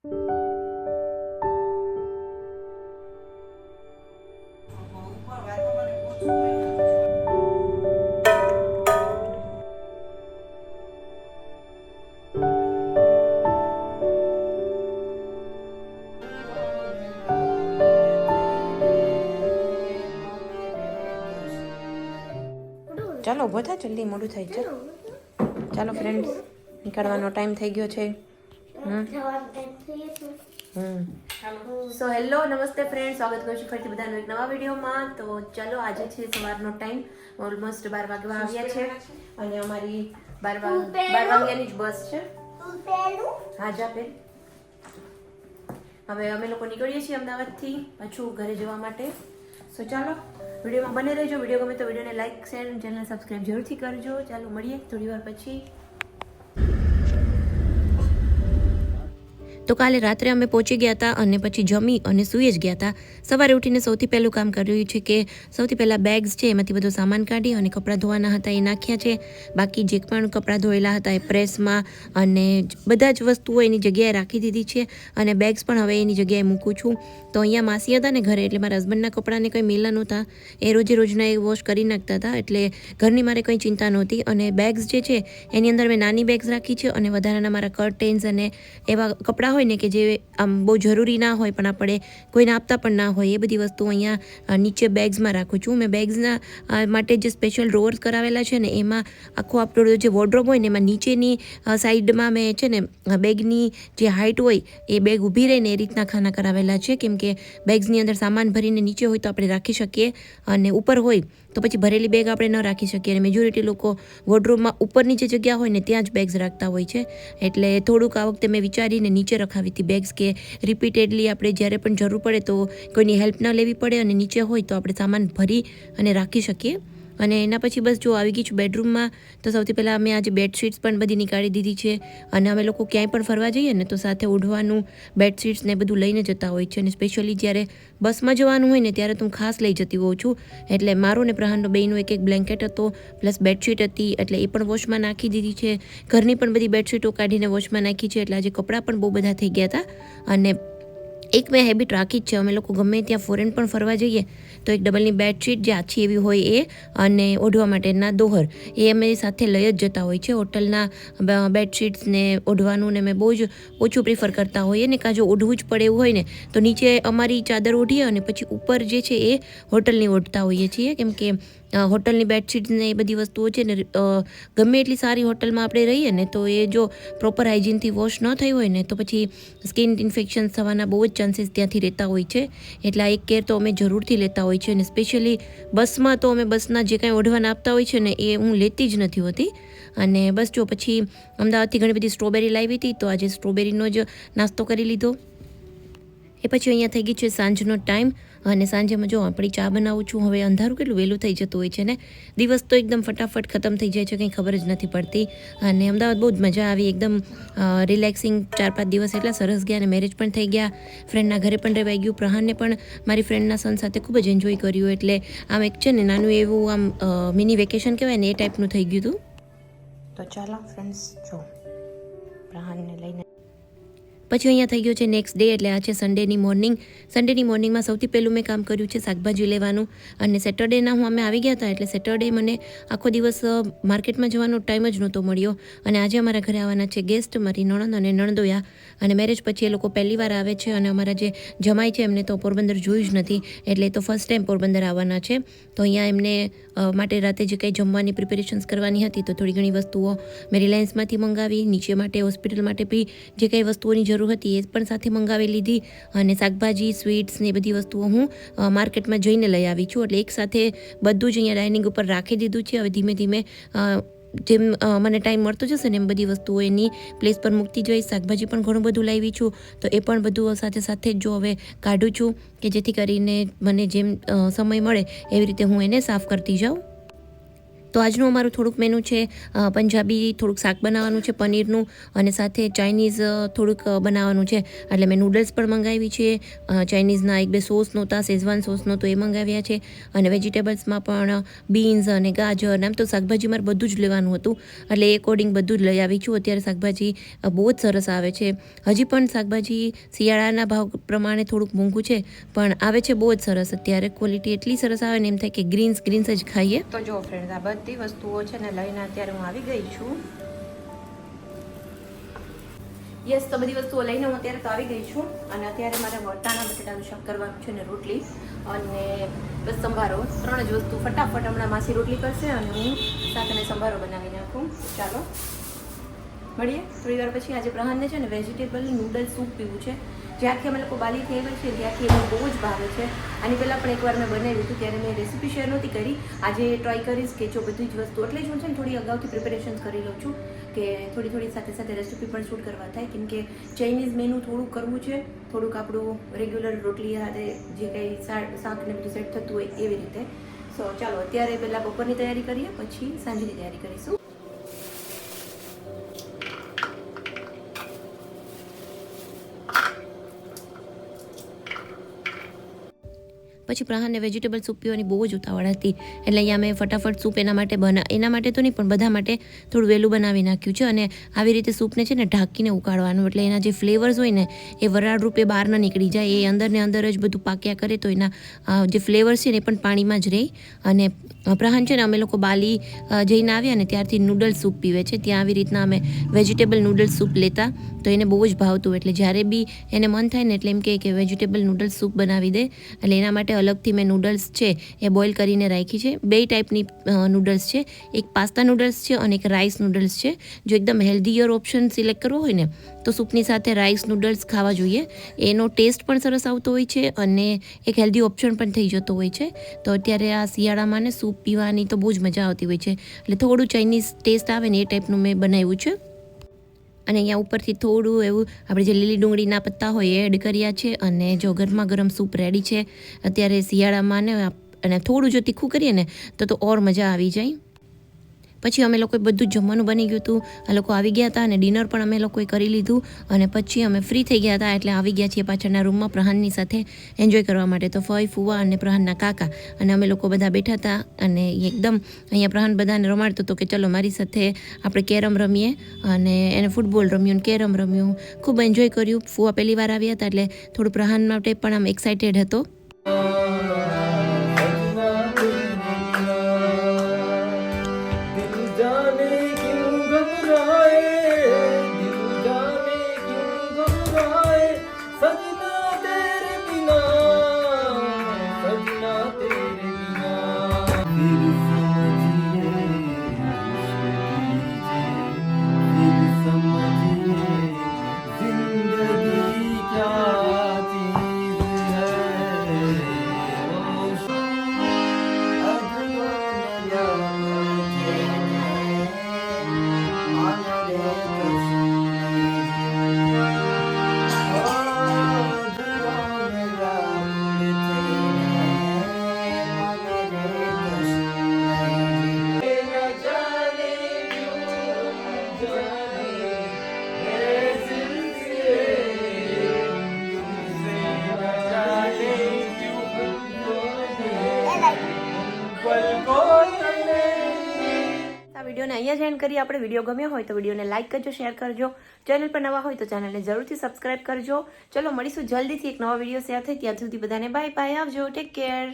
ચાલો ઊભો થા, જલ્દી મોડું થાય છે. ચાલો ફ્રેન્ડ્સ, નીકળવાનો ટાઈમ થઈ ગયો છે. સો હેલો, નમસ્તે ફ્રેન્ડ, સ્વાગત કરું છું ફરીથી બધાનું એક નવા વિડીયોમાં. તો ચલો, આજે છે સવારનો ટાઈમ, ઓલમોસ્ટ 12 વાગવા આવ્યા છે અને અમારી 12 વાગ્યાની જ બસ છે. હા જા પે. હવે અમે લોકો નીકળીએ છીએ અમદાવાદથી પાછું ઘરે જવા માટે. સો ચાલો, વિડીયોમાં બને રહેજો. વિડીયો ગમે તો વિડીયોને લાઈક, શેર અને ચેનલ સબસ્ક્રાઈબ જરૂરથી કરજો. ચાલો મળીએ થોડી વાર પછી. તો કાલે રાત્રે અમે પહોંચી ગયા હતા અને પછી જમી અને સૂઈ જ ગયા હતા. સવારે ઉઠીને સૌથી પહેલું કામ કર્યું છે કે સૌથી પહેલાં બેગ્સ છે એમાંથી બધો સામાન કાઢી અને કપડાં ધોવાના હતા એ નાખ્યા છે. બાકી જે પણ કપડાં ધોયેલા હતા એ પ્રેસમાં અને બધા જ વસ્તુઓ એની જગ્યાએ રાખી દીધી છે અને બેગ્સ પણ હવે એની જગ્યાએ મૂકું છું. તો અહીંયા માસી હતા ને ઘરે, એટલે મારા હસબન્ડના કપડાંને કંઈ મેલા નહોતા, એ રોજે રોજના એ વોશ કરી નાખતા હતા, એટલે ઘરની મારે કંઈ ચિંતા નહોતી. અને બેગ્સ જે છે એની અંદર મેં નાની બેગ્સ રાખી છે અને વધારાના મારા કર્ટેન્સ અને એવા કપડાં હોય ને કે જે આમ બહુ જરૂરી ના હોય પણ આપણે કોઈને આપતા પણ ના હોય, એ બધી વસ્તુ અહીંયા નીચે બેગ્સમાં રાખું છું. મેં બેગ્સના માટે જે સ્પેશિયલ ડ્રોઅર્સ કરાવેલા છે ને એમાં આખો આપણો જે વોર્ડરોબ હોય ને એમાં નીચેની સાઈડમાં મેં છે ને બેગની જે હાઇટ હોય એ બેગ ઊભી રહીને એ રીતના ખાના કરાવેલા છે, કેમ કે બેગ્સની અંદર સામાન ભરીને નીચે હોય તો આપણે રાખી શકીએ અને ઉપર હોય તો પછી ભરેલી બેગ આપણે ન રાખી શકીએ. અને મેજોરિટી લોકો વોર્ડરોબમાં ઉપરની જે જગ્યા હોય ને ત્યાં જ બેગ્સ રાખતા હોય છે, એટલે થોડુંક આ વખતે મેં વિચારીને નીચે રખાવી હતી બેગ્સ, કે રિપીટેડલી આપણે જ્યારે પણ જરૂર પડે તો કોઈની હેલ્પ ન લેવી પડે અને નીચે હોય તો આપણે સામાન ભરી અને રાખી શકીએ. અને એના પછી બસ જો આવી ગઈ છું બેડરૂમમાં. તો સૌથી પહેલાં અમે આજે બેડશીટ્સ પણ બધી નીકાળી દીધી છે અને અમે લોકો ક્યાંય પણ ફરવા જઈએ ને તો સાથે ઓઢવાનું, બેડશીટ્સ ને બધું લઈને જતા હોય છે. અને સ્પેશિયલી જ્યારે બસમાં જવાનું હોય ને ત્યારે તો હું ખાસ લઈ જતી હોઉં છું. એટલે મારો ને પ્રહાનનો બેયનો એક બ્લેન્કેટ હતો પ્લસ બેડશીટ હતી, એટલે એ પણ વોશમાં નાખી દીધી છે. ઘરની પણ બધી બેડશીટો કાઢીને વોશમાં નાખી છે, એટલે આજે કપડાં પણ બહુ બધા થઈ ગયા હતા. અને એક મેં હેબિટ રાખી જ છે, અમે લોકો ગમે ત્યાં ફોરેન પણ ફરવા જઈએ તો એક ડબલની બેડશીટ જે આછી એવી હોય એ અને ઓઢવા માટેના દોહર એ અમે સાથે લઈ જ જતા હોય છે. હોટલના બેડશીટ્સને ઓઢવાનું ને મેં બહુ જ ઓછું પ્રિફર કરતા હોઈએ ને, કાં જો ઓઢવું જ પડે એવું હોય ને તો નીચે અમારી ચાદર ઓઢીએ અને પછી ઉપર જે છે એ હોટલની ઓઢતા હોઈએ છીએ, કેમ કે હોટલની બેડશીટ્સને એ બધી વસ્તુઓ છે ને ગમે એટલી સારી હોટલમાં આપણે રહીએ ને તો એ જો પ્રોપર હાઇજીનથી વોશ ન થઈ હોય ને તો પછી સ્કિન ઇન્ફેક્શન્સ થવાના બહુ જ ચાન્સીસ ત્યાંથી રહેતા હોય છે. એટલે આ એક કેર તો અમે જરૂરથી લેતા હોય છે. અને સ્પેશિયલી બસમાં તો અમે બસના જે કાંઈ ઓઢવાના આપતા હોય છે ને એ હું લેતી જ નથી હોતી. અને બસ જો પછી અમદાવાદથી ઘણી બધી સ્ટ્રોબેરી લાવી હતી તો આજે સ્ટ્રોબેરીનો જ નાસ્તો કરી લીધો. એ પછી અહીંયા થઈ ગઈ છે સાંજનો ટાઈમ અને સાંજે જો આપણી ચા બનાવું છું. હવે અંધારું કેટલું વહેલું થઈ જતું હોય છે ને, દિવસ તો એકદમ ફટાફટ ખતમ થઈ જાય છે, કંઈ ખબર જ નથી પડતી. અને અમદાવાદ બહુ જ મજા આવી, એકદમ રિલેક્સિંગ 4-5 દિવસ એટલા સરસ ગયા અને મેરેજ પણ થઈ ગયા, ફ્રેન્ડના ઘરે પણ રહેવાઈ ગયું. પ્રહાનને પણ મારી ફ્રેન્ડના સન સાથે ખૂબ જ એન્જોય કર્યું, એટલે આમ એક છે ને નાનું એવું આમ મિની વેકેશન કહેવાય ને એ ટાઈપનું થઈ ગયું હતું. તો ચાલો ફ્રેન્ડ્સ, જો પ્રહાનને લઈને પછી અહીંયા થઈ ગયો છે નેક્સ્ટ ડે, એટલે આ છે સન્ડેની મોર્નિંગ. સન્ડેની મોર્નિંગમાં સૌથી પહેલું મેં કામ કર્યું છે શાકભાજી લેવાનું. અને સેટરડેના અમે આવી ગયા હતા, એટલે સેટરડે મને આખો દિવસ માર્કેટમાં જવાનો ટાઈમ જ નહોતો મળ્યો. અને આજે અમારા ઘરે આવવાના છે ગેસ્ટ, મારી નણંદ અને નણંદોયા. અને મેરેજ પછી એ લોકો પહેલી વાર આવે છે અને અમારા જે જમાઈ છે એમને તો પોરબંદર જોયું જ નથી, એટલે તો ફર્સ્ટ ટાઈમ પોરબંદર આવવાના છે. તો અહીંયા એમને માટે રાતે જે કંઈ જમવાની પ્રિપેરેશન્સ કરવાની હતી તો થોડી ઘણી વસ્તુઓ મેં રિલાયન્સમાંથી મંગાવી, નીચે માટે હોસ્પિટલ માટે બી જે કંઈ વસ્તુઓની જરૂર હતી એ પણ સાથે મંગાવી લીધી. અને શાકભાજી, સ્વીટ્સ ને એ બધી વસ્તુઓ હું માર્કેટમાં જઈને લઈ આવી છું, એટલે એક સાથે બધું જ અહીંયા ડાઇનિંગ ઉપર રાખી દીધું છે. હવે ધીમે ધીમે જેમ મને ટાઈમ મળતો જશે ને એમ બધી વસ્તુઓ એની પ્લેસ પર મૂકતી જઈશ. શાકભાજી પણ ઘણું બધું લાવી છું, તો એ પણ બધું સાથે સાથે જ જો હવે કાઢું છું, કે જેથી કરીને મને જેમ સમય મળે એવી રીતે હું એને સાફ કરતી જાઉં. તો આજનું અમારું થોડુંક મેનુ છે પંજાબી થોડુંક શાક બનાવવાનું છે પનીરનું અને સાથે ચાઇનીઝ થોડુંક બનાવવાનું છે. એટલે મેં નૂડલ્સ પણ મંગાવી છે, ચાઇનીઝના 1-2 સોસ નહોતા, શેઝવાન સોસ નહોતો એ મંગાવ્યા છે અને વેજીટેબલ્સમાં પણ બીન્સ અને ગાજર આમ તો શાકભાજી મારે બધું જ લેવાનું હતું એટલે એ અકોર્ડિંગ બધું જ લઈ આવી છું. અત્યારે શાકભાજી બહુ જ સરસ આવે છે. હજી પણ શાકભાજી શિયાળાના ભાવ પ્રમાણે થોડુંક મોંઘું છે પણ આવે છે બહુ જ સરસ. અત્યારે ક્વોલિટી એટલી સરસ આવે ને એમ થાય કે ગ્રીન્સ જ ખાઈએ. તો જો ફ્રેન્ડ્સ, આ બધી વસ્તુઓ છે ને લઈને અત્યારે હું આવી ગઈ છું. યસ, તો બધી વસ્તુઓ લઈને હું અત્યારે તો આવી ગઈ છું અને અત્યારે મારે વટાણા બટેટાનું શાક કરવાનું છે ને રોટલી અને બસ સંભારો. 3 જ વસ્તુ ફટાફટ હમણાં માસી રોટલી કરશે અને હું શાક અને સંભારો બનાવી નાખું. ચાલો મળીએ થોડી વાર પછી. આજે પ્રહાનને છે ને વેજીટેબલ નૂડલ સૂપ પીવું છે. જ્યાંથી અમે લોકો બાલીથી આવ્યા છીએ ત્યાંથી એને બહુ જ ભાવે છે. આની પહેલાં પણ એકવાર મેં બનાવ્યું હતું ત્યારે મેં રેસીપી શેર નહોતી કરી. આજે ટ્રાય કરીશ કે જો બધી જ વસ્તુ એટલે જ હું છે ને થોડી અગાઉથી પ્રિપેરેશન્સ કરી લઉં છું કે થોડી સાથે સાથે રેસીપી પણ શૂટ કરવા થાય. કેમ કે ચાઇનીઝ મેનુ થોડુંક કરવું છે, થોડુંક આપણું રેગ્યુલર રોટલી સાથે જે કંઈ શાક ને બધું સેટ થતું હોય એવી રીતે. સો ચાલો અત્યારે પહેલાં બપોરની તૈયારી કરીએ, પછી સાંજની તૈયારી કરીશું. પછી પ્રહાનને વેજીટેબલ સૂપ પીવાની બહુ જ ઉતાવળ હતી એટલે અહીંયા મેં ફટાફટ સૂપ એના માટે તો નહીં પણ બધા માટે થોડું વહેલું બનાવી નાખ્યું છે. અને આવી રીતે સૂપને છે ને ઢાંકીને ઉકાળવાનું એટલે એના જે ફ્લેવર્સ હોય ને એ વરાળ રૂપે બહાર ન નીકળી જાય. એ અંદર ને અંદર જ બધું પાક્યા કરે તો એના જે ફ્લેવર્સ છે ને એ પણ પાણીમાં જ રહે. અને પ્રહાન છે ને અમે લોકો બાલી જઈને આવ્યા ને ત્યારથી નૂડલ્સ સૂપ પીવે છે. ત્યાં આવી રીતના અમે વેજીટેબલ નૂડલ્સ સૂપ લેતા તો એને બહુ જ ભાવતું. એટલે જ્યારે બી એને મન થાય ને એટલે એમ કહે કે વેજીટેબલ નૂડલ્સ સૂપ બનાવી દે. એટલે એના માટે અલગથી મેં નૂડલ્સ છે એ બોઇલ કરીને રાખી છે. 2 ટાઈપની નૂડલ્સ છે, એક પાસ્તા નૂડલ્સ છે અને એક રાઈસ નૂડલ્સ છે. જો એકદમ હેલ્ધીયર ઓપ્શન સિલેક્ટ કરવો હોય ને તો સૂપની સાથે રાઈસ નૂડલ્સ ખાવા જોઈએ. એનો ટેસ્ટ પણ સરસ આવતો હોય છે અને એક હેલ્ધી ઓપ્શન પણ થઈ જતો હોય છે. તો અત્યારે આ શિયાળામાં ને સૂપ પીવાની તો બહુ જ મજા આવતી હોય છે. એટલે થોડું ચાઇનીઝ ટેસ્ટ આવે ને એ ટાઈપનું મેં બનાવ્યું છે. અને અહીંયા ઉપરથી થોડું એવું આપણે જે લીલી ડુંગળીના પત્તા હોય એ એડ કર્યા છે. અને જો ગરમા ગરમ સૂપ રેડી છે અત્યારે શિયાળામાં ને. અને થોડું જો તીખું કરીએ ને તો ઓર મજા આવી જાય. પછી અમે લોકોએ બધું જ જમવાનું બની ગયું હતું. આ લોકો આવી ગયા હતા અને ડિનર પણ અમે લોકોએ કરી લીધું અને પછી અમે ફ્રી થઈ ગયા હતા. એટલે આવી ગયા છીએ પાછળના રૂમમાં પ્રહાનની સાથે એન્જોય કરવા માટે. તો ફઈ, ફુવા અને પ્રહાનના કાકા અને અમે લોકો બધા બેઠા હતા અને એકદમ અહીંયા પ્રહાન બધાને રમાડતો હતો કે ચલો મારી સાથે આપણે કેરમ રમીએ. અને એને ફૂટબોલ રમ્યું ને કેરમ રમ્યું, ખૂબ એન્જોય કર્યું. ફુવા પહેલી વાર આવ્યા હતા એટલે થોડું પ્રહાન માટે પણ આમ એક્સાઇટેડ હતો. વિડીયોને અહીંયા જ એન્ડ કરીએ આપણે. વિડીયો ગમ્યો હોય તો વિડીયોને લાઇક કરજો, શેર કરજો. ચેનલ પર નવા હોય તો ચેનલને જરૂરથી સબસ્ક્રાઇબ કરજો. ચલો મળીશું જલ્દીથી એક નવા વિડીયો શેર થાય. ત્યાં સુધી બધાને બાય બાય, આવજો, ટેક કેર.